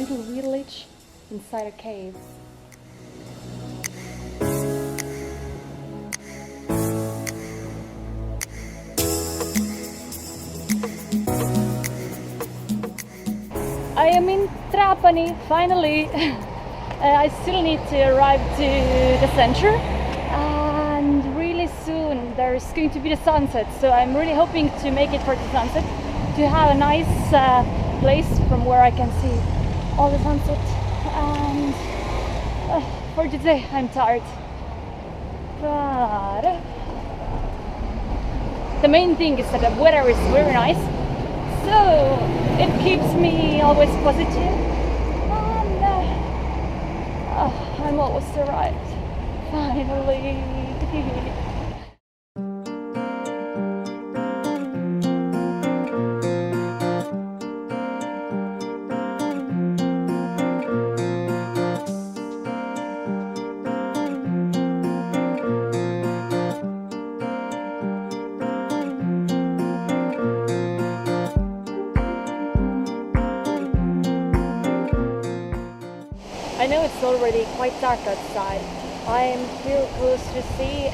little village inside a cave. I am in Trapani, finally. I still need to arrive to the center, and really soon there's going to be the sunset, so I'm really hoping to make it for the sunset, to have a nice place from where I can see all the sunset. And for today I'm tired, but the main thing is that the weather is very nice, so it keeps me always positive. And I'm almost arrived, finally. I know it's already quite dark outside. I'm here close to sea,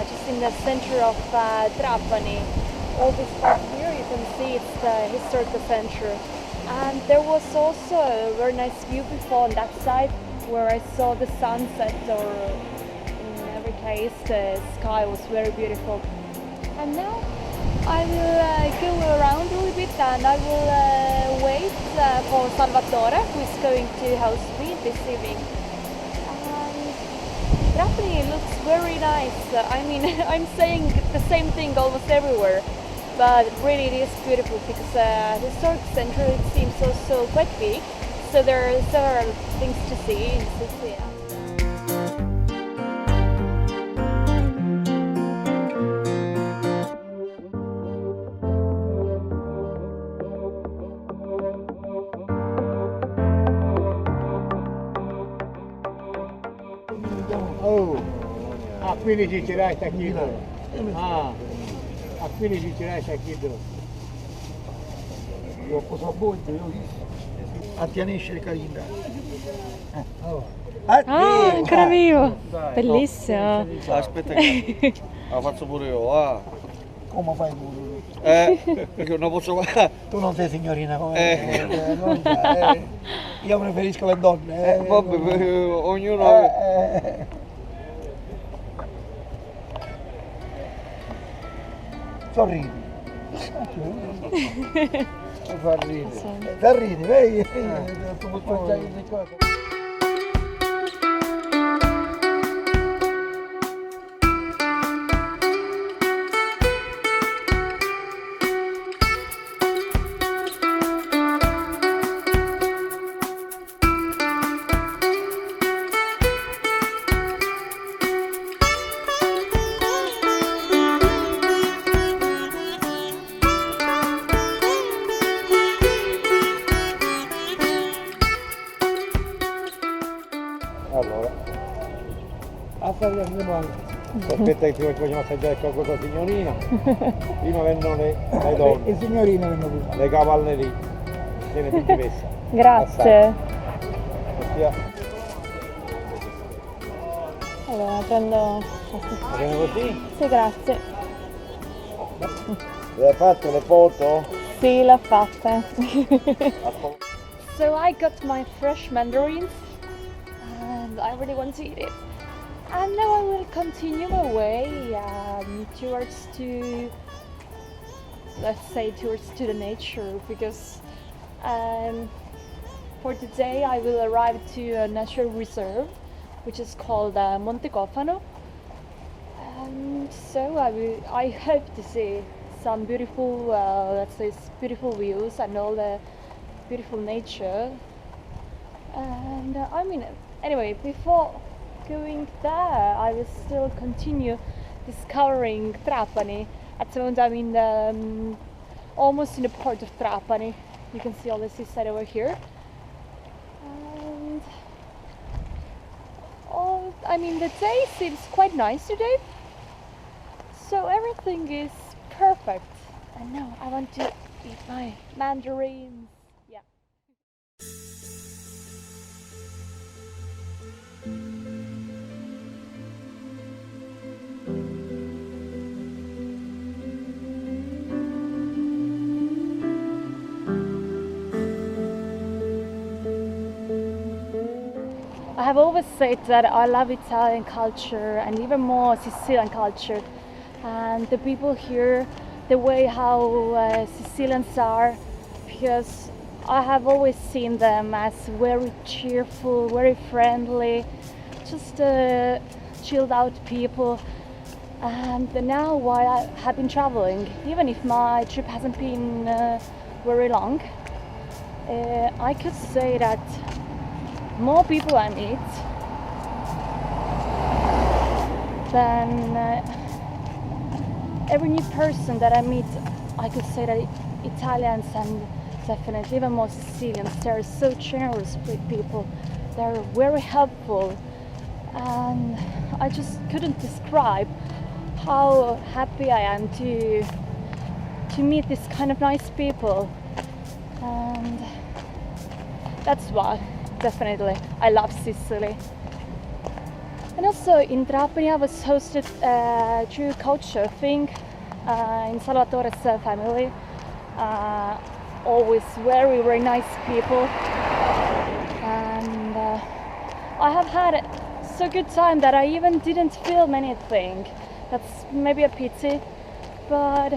just in the center of Trapani. All this part here, you can see it's the historical center. And there was also a very nice view before on that side, where I saw the sunset, or in every case the sky was very beautiful. And now I will go around a little bit, and I will wait for Salvatore, who is going to host me this evening. And Trapani looks very nice. I mean, I'm saying the same thing almost everywhere, but really it is beautiful, because the historic center, it seems also quite big, so there are several things to see in Sicily. Oh, a 15 ci resta chilo. Ah, a 15 ci resta chilo. Io ho posato io attianisce il carinda. Ancora vivo! Bellissimo! Aspetta che la faccio pure io, Come fai tu? perché non posso Tu non sei signorina come io preferisco le donne. vabbè, ognuno Sorridi. fa ridere. Sorridi, vedi? Tu puoi mangiare le cose. Allora, andiamo aspetta che prima ci facciamo assaggiare qualcosa a signorina. Prima vengono le donne, Le signorine vengono qui. le cavallerie. Tiene principessa. Grazie! Ossia, Allora, prendo... va bene così? Sì, grazie. Le hai fatto le foto? Sì, l'ho fatta. So I got my fresh mandarins, and I really want to eat it. And now I will continue my way towards to, let's say, towards to the nature, because for today I will arrive to a natural reserve, which is called Monte Cofano. And so I hope to see some beautiful, let's say, beautiful views and all the beautiful nature. And I mean, anyway, before going there, I will still continue discovering Trapani. At the moment, I'm in the almost in the port of Trapani. You can see all the seaside over here. And I mean, the day seems quite nice today. So everything is perfect. And now I want to eat my mandarins. Yeah. have always said that I love Italian culture and even more Sicilian culture, and the people here, the way how Sicilians are, because I have always seen them as very cheerful, very friendly, just chilled out people. And now while I have been traveling, even if my trip hasn't been very long, I could say that more people I meet than every new person that I meet, I could say that Italians and definitely even more Sicilians, they're so generous with people. They're very helpful, and I just couldn't describe how happy I am to meet this kind of nice people. And that's why definitely I love Sicily. And also in Trapani I was hosted through couchsurfing in Salvatore's family. Always very, very nice people. And I have had so good time that I even didn't film anything. That's maybe a pity, but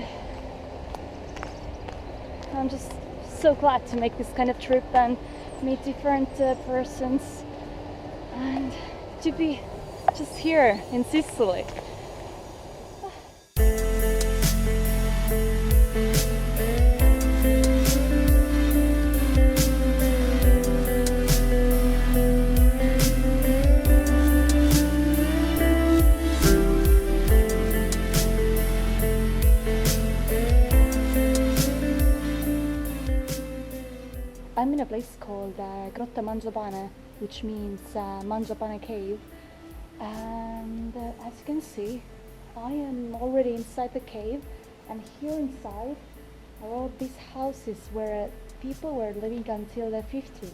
I'm just so glad to make this kind of trip and meet different persons and to be just here in Sicily. I'm in a place called Grotta Mangiapane, which means Mangiapane Cave, and as you can see, I am already inside the cave, and here inside are all these houses where people were living until the 50s,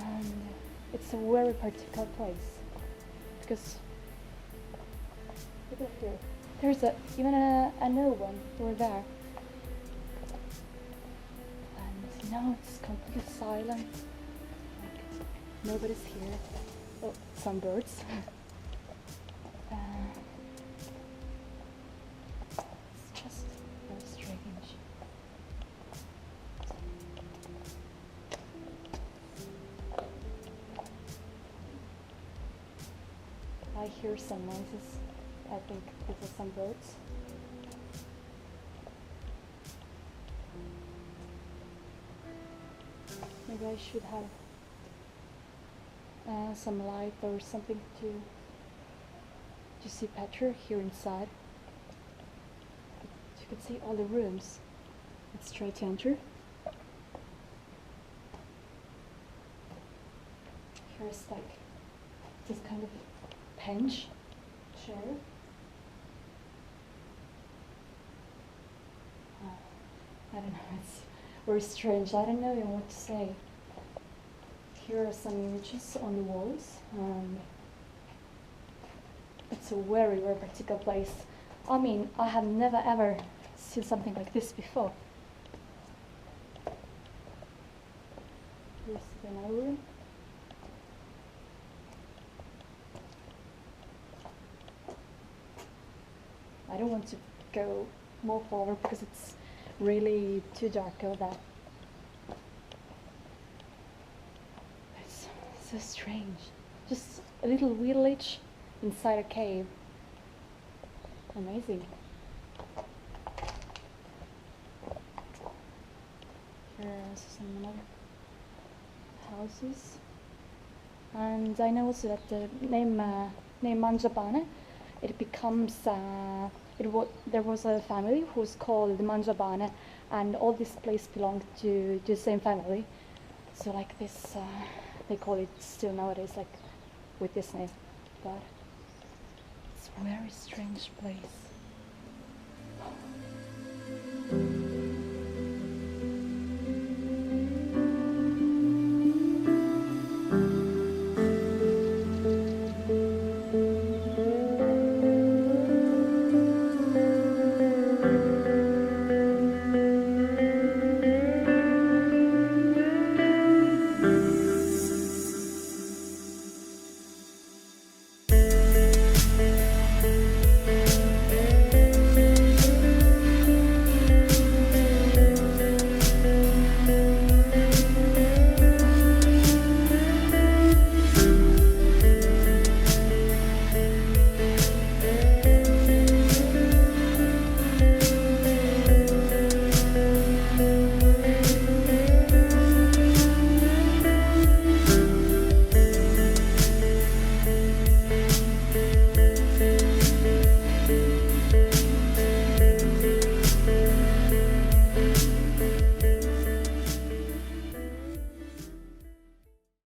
and it's a very particular place because look at here, there's even a no one over there. Now it's completely silent, like nobody's here. Oh, some birds. It's just very strange. I hear some noises. I think these are some birds. Maybe I should have some light or something to see better here inside. But you can see all the rooms. Let's try to enter. Here's like this kind of bench chair. I don't know, it's very strange. I don't know even what to say. Here are some images on the walls. It's a very, very particular place. I mean, I have never ever seen something like this before. Here's another room. I don't want to go more forward because it's really too dark over there. It's so strange. Just a little village inside a cave. Amazing. Here's some other houses. And I know also that the name Mangiapane, it becomes there was a family who was called Mangiapane, and all this place belonged to the same family. So like this, they call it still nowadays, like with this name. But it's a very strange place.